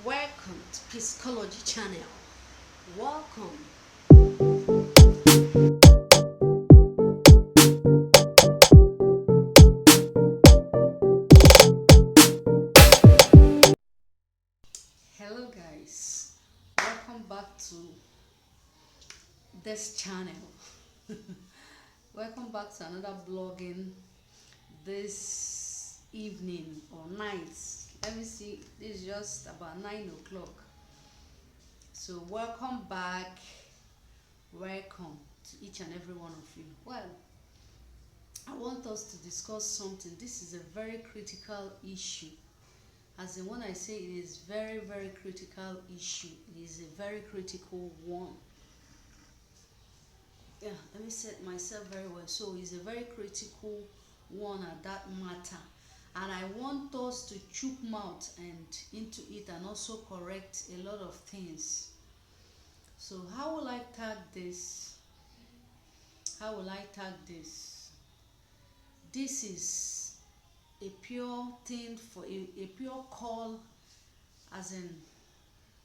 Welcome to Psychology Channel. Welcome. Hello, guys. Welcome back to this channel. Welcome back to another blogging this evening or night. Let me see, this is just about 9 o'clock. So, welcome back. Welcome to each and every one of you. Well, I want us to discuss something. This is a very critical issue. As in, when I say it is very, very critical issue, it is a very critical one. Yeah, let me set myself very well. So it's a very critical one at that matter. And I want us to chook mouth and into it and also correct a lot of things. So how will I tag this? How will I tag this? This is a pure thing for a pure call, as in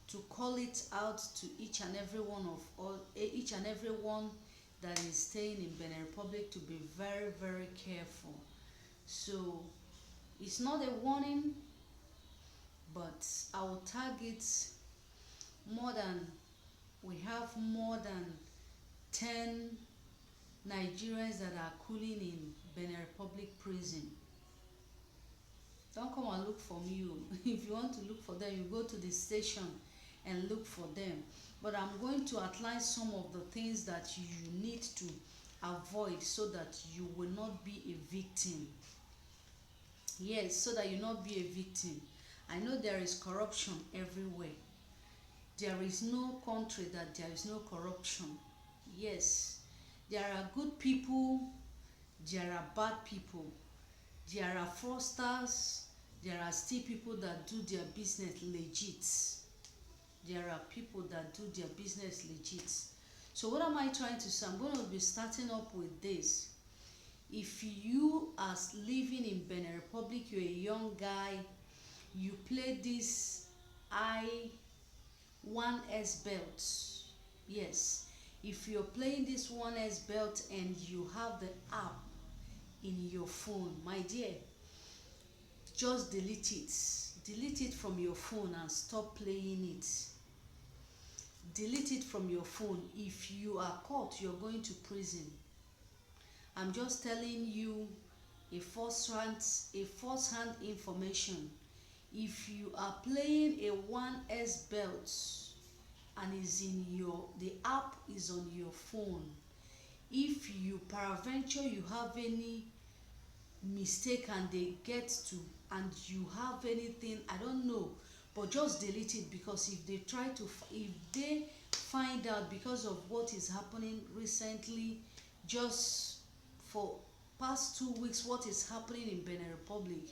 to call it out to each and every one of all, each and every one that is staying in Benin Republic to be very, very careful. So it's not a warning, but I will target more than we have more than 10 Nigerians that are cooling in Benin Republic prison. Don't come and look for me. If you want to look for them, you go to the station and look for them. But I'm going to outline some of the things that you need to avoid so that you will not be a victim. Yes, so that you not be a victim. I know there is corruption everywhere. There is no country that there is no corruption. Yes, there are good people, there are bad people. There are fraudsters, there are still people that do their business legit. There are people that do their business legit. So what am I trying to say? I'm going to be starting up with this. If you are living in Benin Republic, you're a young guy, you play this I1S belt. Yes, if you're playing this 1S belt and you have the app in your phone, my dear, just delete it. Delete it from your phone and stop playing it. Delete it from your phone. If you are caught, you're going to prison. I'm just telling you a first-hand information. If you are playing a 1S belt and is in the app is on your phone, if you peradventure you have any mistake and they get to and you have anything, I don't know, but just delete it. Because if they find out, because of what is happening recently, just for past 2 weeks, what is happening in Benin Republic,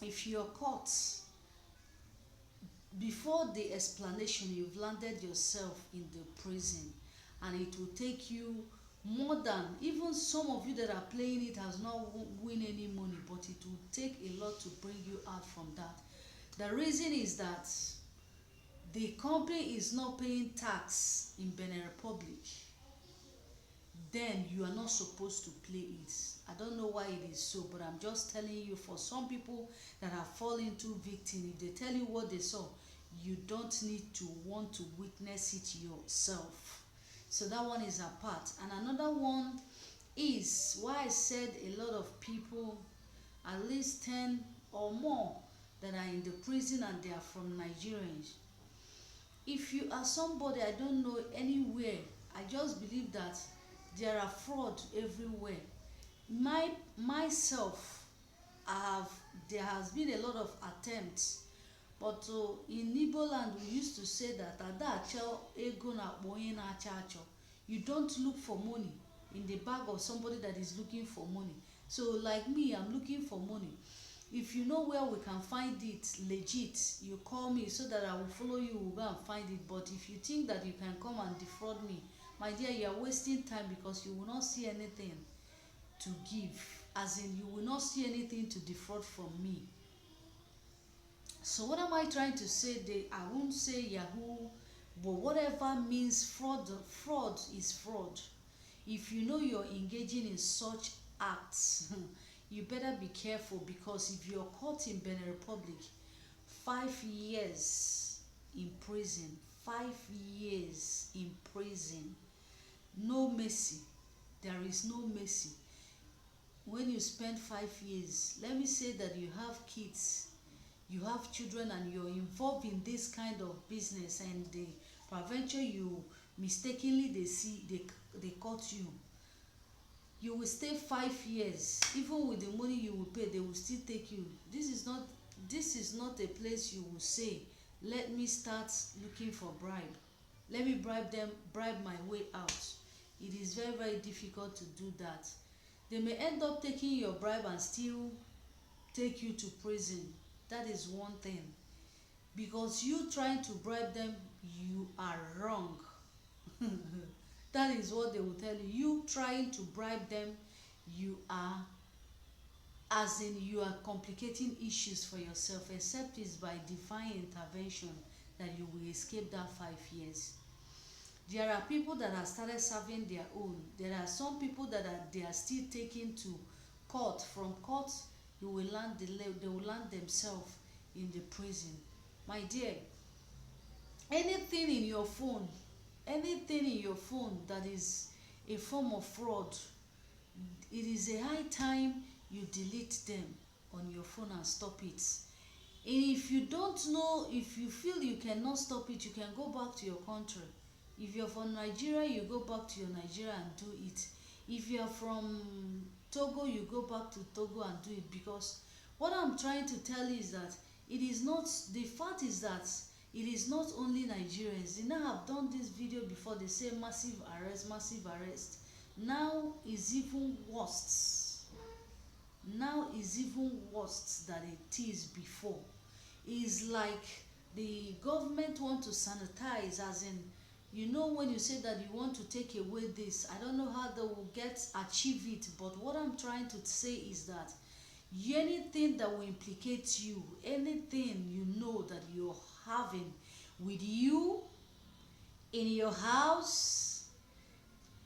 if you're caught, before the explanation, you've landed yourself in the prison, and it will take you more than, even some of you that are playing it has not win any money, but it will take a lot to bring you out from that. The reason is that the company is not paying tax in Benin Republic. Then you are not supposed to play it. I don't know why it is so, but I'm just telling you, for some people that have fallen into victim, if they tell you what they saw, you don't need to want to witness it yourself. So that one is apart. And another one is why I said a lot of people, at least 10 or more, that are in the prison and they are from Nigerians. If you are somebody I don't know anywhere, I just believe that there are fraud everywhere. Myself, there has been a lot of attempts, but in Igbo land we used to say that adacho ego na akpo na achacho. You don't look for money in the bag of somebody that is looking for money. So like me, I'm looking for money. If you know where we can find it legit, you call me so that I will follow you, we'll go and find it. But if you think that you can come and defraud me, my dear, you are wasting time, because you will not see anything to give, as in you will not see anything to defraud from me. So what am I trying to say? I won't say Yahoo, but whatever means fraud, fraud is fraud. If you know you're engaging in such acts, you better be careful, because if you're caught in Benin Republic, 5 years in prison, 5 years in prison, no mercy. There is no mercy. When you spend 5 years, let me say that you have kids, you have children, and you're involved in this kind of business, and they peradventure you mistakenly they caught you, you will stay 5 years. Even with the money you will pay, they will still take you. This is not a place you will say, let me start looking for bribe, let me bribe my way out. It is very, very difficult to do that. They may end up taking your bribe and still take you to prison. That is one thing. Because you trying to bribe them, you are wrong. That is what they will tell you. You trying to bribe them, you are, as in you are complicating issues for yourself, except it's by divine intervention that you will escape that 5 years. There are people that have started serving their own. There are some people that they are still taking to court. From court, they will land themselves in the prison. My dear, anything in your phone, anything in your phone that is a form of fraud, it is a high time you delete them on your phone and stop it. And if you don't know, if you feel you cannot stop it, you can go back to your country. If you're from Nigeria, you go back to your Nigeria and do it. If you're from Togo, you go back to Togo and do it. Because what I'm trying to tell you is that it is not, the fact is that it is not only Nigerians. They now have done this video before, they say massive arrest, massive arrest. Now is even worse. Now is even worse than it is before. It's like the government want to sanitize, as in, you know, when you say that you want to take away this, I don't know how they will achieve it, but what I'm trying to say is that anything that will implicate you, anything you know that you're having with you in your house,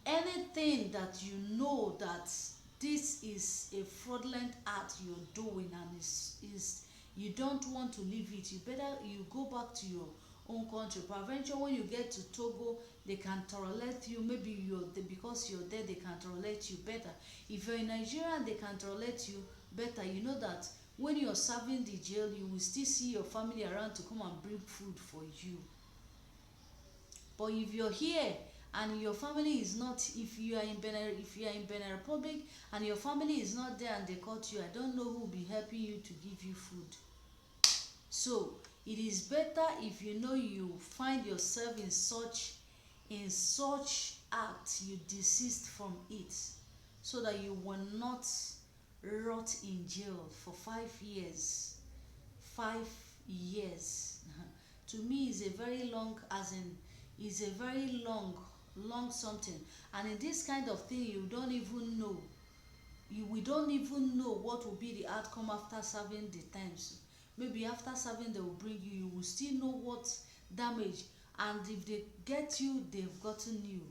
anything that you know that this is a fraudulent act you're doing, and is you don't want to leave it, you better you go back to your own country. Peradventure when you get to Togo, they can tolerate you. Maybe because you're there, they can tolerate you better. If you're in Nigeria and they can tolerate you better, you know that when you're serving the jail, you will still see your family around to come and bring food for you. But if you're here and your family is not, if you are in Benin Republic and your family is not there and they caught you, I don't know who will be helping you to give you food. So it is better, if you know you find yourself in such act, you desist from it, so that you will not rot in jail for 5 years. 5 years to me is a very long, as in, is a very long something. And in this kind of thing, you don't even know, we don't even know what will be the outcome after serving the times. Maybe after serving, they will bring you, you will still know what damage, and if they get you, they've gotten you.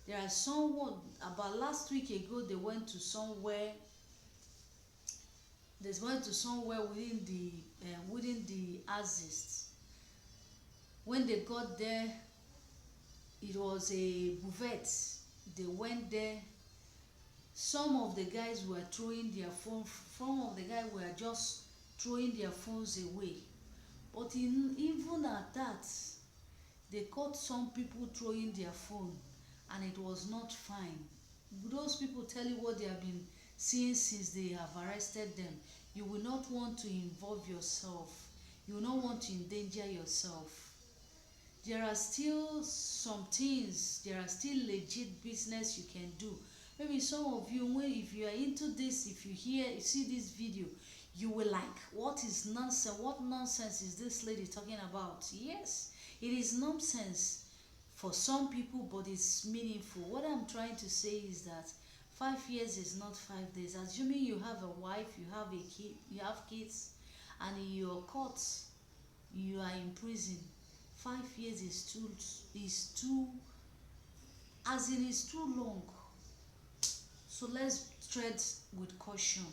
There are someone, about last week ago, they went to somewhere within the axis. When they got there, it was a buffet. They went there. Some of the guys were throwing their phone. Some of the guys were just throwing their phones away. But even at that, they caught some people throwing their phone, and it was not fine. Those people tell you what they have been seeing since they have arrested them. You will not want to involve yourself. You will not want to endanger yourself. There are still some things, there are still legit business you can do. Maybe some of you, if you are into this, if you see this video, you will like, what is nonsense? What nonsense is this lady talking about? Yes, it is nonsense for some people, but it's meaningful. What I'm trying to say is that 5 years is not 5 days. Assuming you have a wife, you have a kid, you have kids, and you're caught you are in prison. 5 years is too, as in is too long. So let's tread with caution.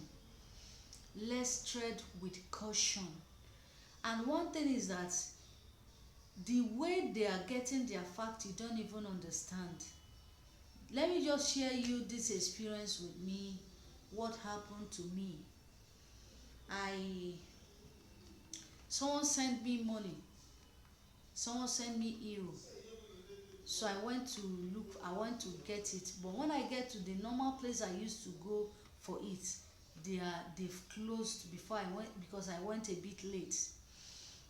Let's tread with caution. And one thing is that the way they are getting their fact, you don't even understand. Let me just share you this experience with me. What happened to me? I Someone sent me money. Someone sent me euro. So I went to get it. But when I get to the normal place I used to go for it, they've closed before I went, because I went a bit late.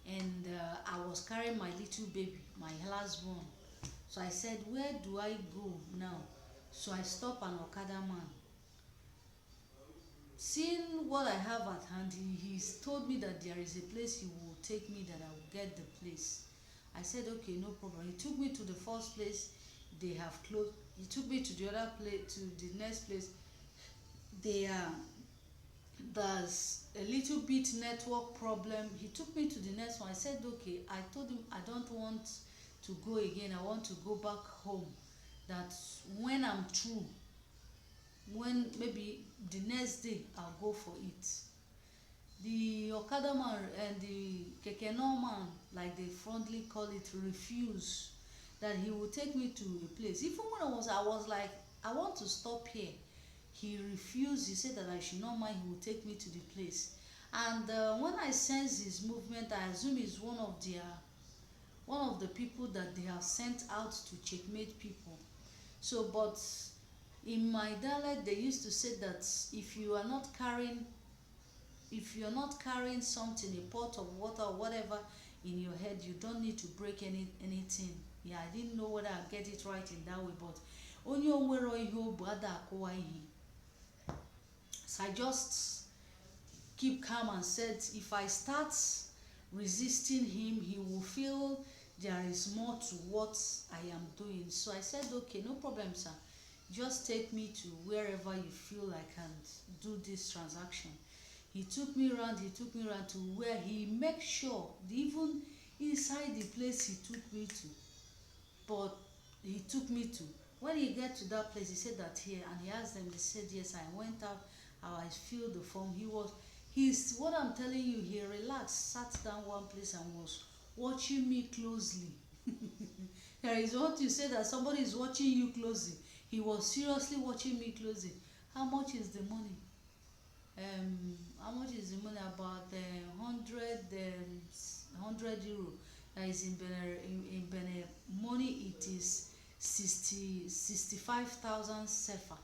And I was carrying my little baby, my last born. So I said, where do I go now? So I stopped an Okada man. Seeing what I have at hand, he's told me that there is a place he will take me, that I will get the place. I said, okay, no problem. He took me to the first place, they have closed. He took me to the other place, to the next place. They are There's a little bit network problem. He took me to the next one. I said, okay. I told him I don't want to go again. I want to go back home. That when I'm through, when maybe the next day I'll go for it. The Okada man and the Kekeno man, like they fondly call it, refused that he will take me to a place. Even when I was like, I want to stop here. He refused. He said that I should not mind. He will take me to the place. And when I sense his movement, I assume he's one of the people that they have sent out to checkmate people. So, but in my dialect, they used to say that if you're not carrying something, a pot of water or whatever in your head, you don't need to break anything. Yeah, I didn't know whether I get it right in that way, but onye onwero ihe o bu ada akụwa ihe. So I just keep calm and said, if I start resisting him, he will feel there is more to what I am doing. So I said, okay, no problem, sir. Just take me to wherever you feel I can do this transaction. He took me around to where he make sure, even inside the place he took me to. But he took me to, when he get to that place, he said that here, and he asked them, they said yes. I went out, I filled the form. He's what I'm telling you, he relaxed, sat down one place and was watching me closely. There is what you say, that somebody is watching you closely. He was seriously watching me closely. How much is the money? How much is the money? About 100 euro. That is in Benin money, it is 65,000 sefa.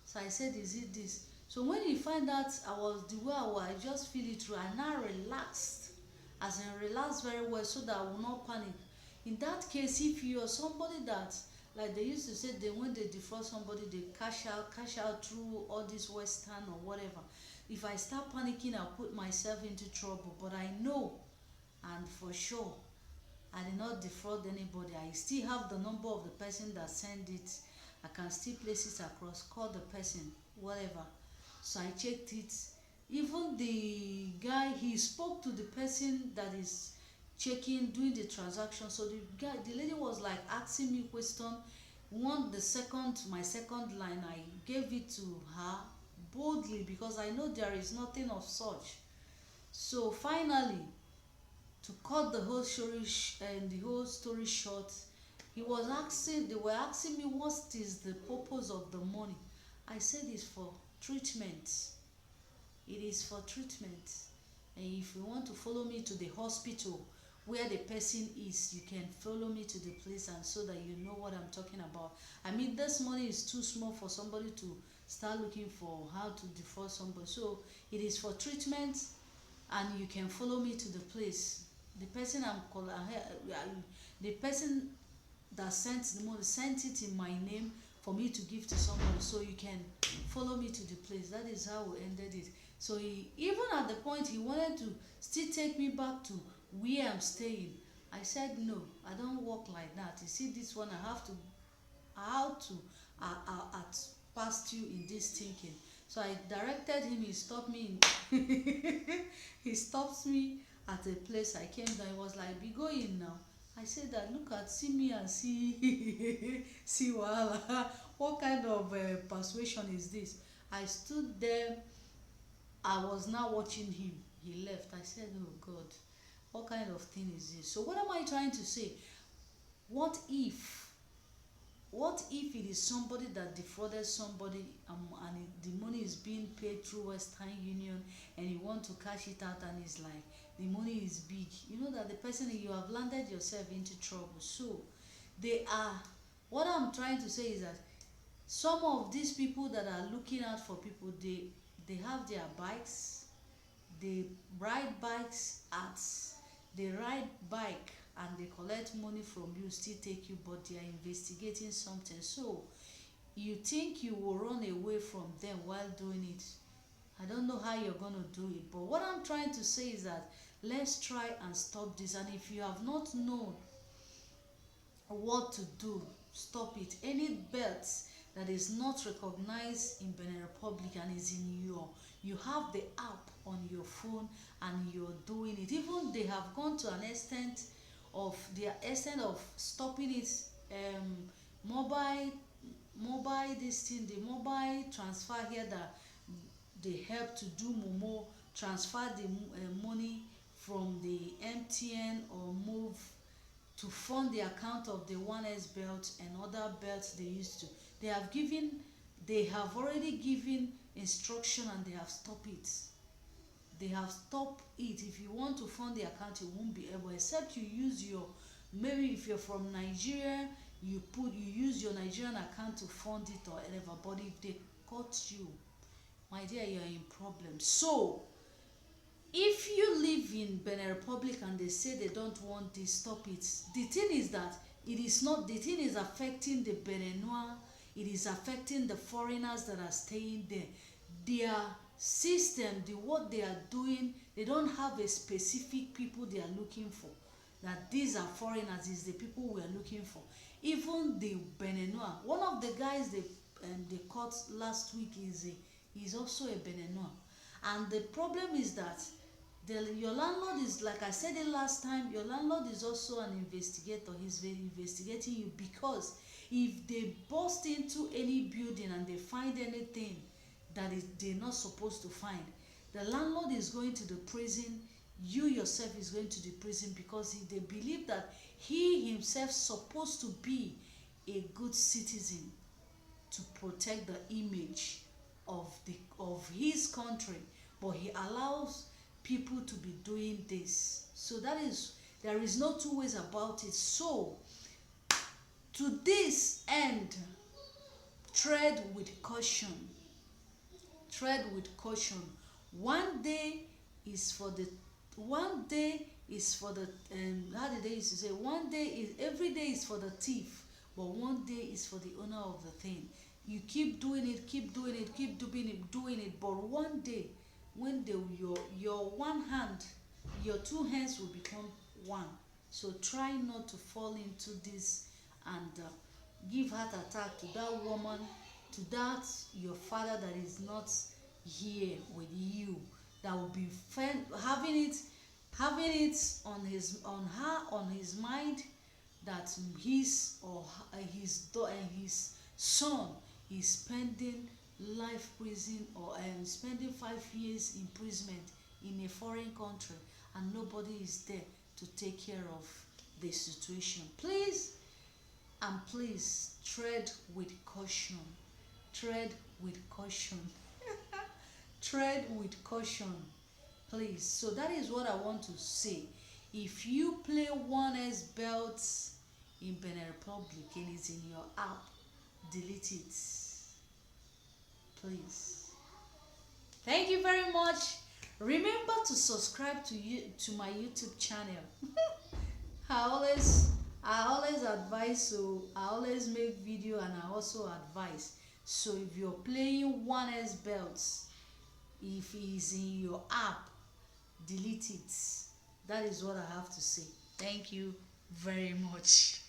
So I said, is it this? So when he find out I was the way I was, I just feel it through. I now relaxed, as in relaxed very well, so that I will not panic. In that case, if you are somebody that, like they used to say, they when they defraud somebody, they cash out through all this Western or whatever. If I start panicking, I'll put myself into trouble. But I know, and for sure, I did not defraud anybody. I still have the number of the person that sent it. I can still place it across, call the person, whatever. So I checked it. Even the guy, he spoke to the person that is checking, doing the transaction. So the lady was like asking me question. My second line, I gave it to her boldly, because I know there is nothing of such. So finally, to cut the whole story short, they were asking me what is the purpose of the money. I said it's for treatment. It is for treatment. And if you want to follow me to the hospital where the person is, you can follow me to the place, and so that you know what I'm talking about. I mean, this money is too small for somebody to start looking for how to defraud somebody. So it is for treatment, and you can follow me to the place. The person the person that sent the money sent it in my name for me to give to somebody, so you can follow me to the place. That is how we ended it. So even at the point he wanted to still take me back to where I'm staying, I said no, I don't work like that. You see, this one I have to at past you in this thinking. So I directed him. He stopped me. He stops me at a place. I came down, he was like, be going now. I said that, look at, see me and see see wahala. What kind of persuasion is this? I stood there. I was now watching him. He left. I said, oh God, what kind of thing is this? So what am I trying to say? What if, what if it is somebody that defrauded somebody, and the money is being paid through Western Union, and you want to cash it out, and it's like the money is big? You know that the person, you have landed yourself into trouble. So they are, what I'm trying to say is that some of these people that are looking out for people, they have their bikes, they ride bikes at, they ride bike and they collect money from you, still take you, but they are investigating something. So you think you will run away from them while doing it? I don't know how you're going to do it, but what I'm trying to say is that let's try and stop this. And if you have not known what to do, stop it. Any belt that is not recognized in Benin Republic and is in your, you have the app on your phone and you're doing it. Even they have gone to an extent of their extent of stopping it. Mobile mobile this thing, the mobile transfer here that they help to do momo, transfer the money from the MTN or move to fund the account of the 1S belt and other belts they used to. They have given, they have already given instruction and they have stopped it. They have stopped it. If you want to fund the account, you won't be able, except you use your, maybe if you're from Nigeria, you use your Nigerian account to fund it or whatever. But if they caught you, my dear, you're in problem. So if you live in Benin Republic and they say they don't want this, stop it. The thing is that it is not, the thing is affecting the Beninois, it is affecting the foreigners that are staying there. Their system, the what they are doing, they don't have a specific people they are looking for. That these are foreigners, is the people we are looking for. Even the Beninois, one of the guys they caught last week is also a Beninois. And the problem is that your landlord is, like I said it last time, your landlord is also an investigator. He's investigating you, because if they burst into any building and they find anything that they're not supposed to find, the landlord is going to the prison, you yourself is going to the prison, because they believe that he himself supposed to be a good citizen to protect the image of his country, but he allows people to be doing this. So that is, there is no two ways about it. So to this end, tread with caution. Tread with caution. One day is for the, one day is for the how did they used to say, one day is, every day is for the thief, but one day is for the owner of the thing. You keep doing it, keep doing it, keep doing it, but one day when your one hand, your two hands will become one. So try not to fall into this and give heart attack to that woman, to that your father that is not here with you, that will be having it on his mind, that his or his son is spending life prison, or spending 5 years imprisonment in a foreign country, and nobody is there to take care of the situation. Please and please tread with caution. Tread with caution. Tread with caution, please. So that is what I want to say. If you play 1S belts in Benin Republic and it's in your app, delete it, please. Thank you very much. Remember to subscribe to my YouTube channel. I always advise, so I always make video, and I also advise. So if you're playing 1S belts, if it's in your app, delete it. That is what I have to say. Thank you very much.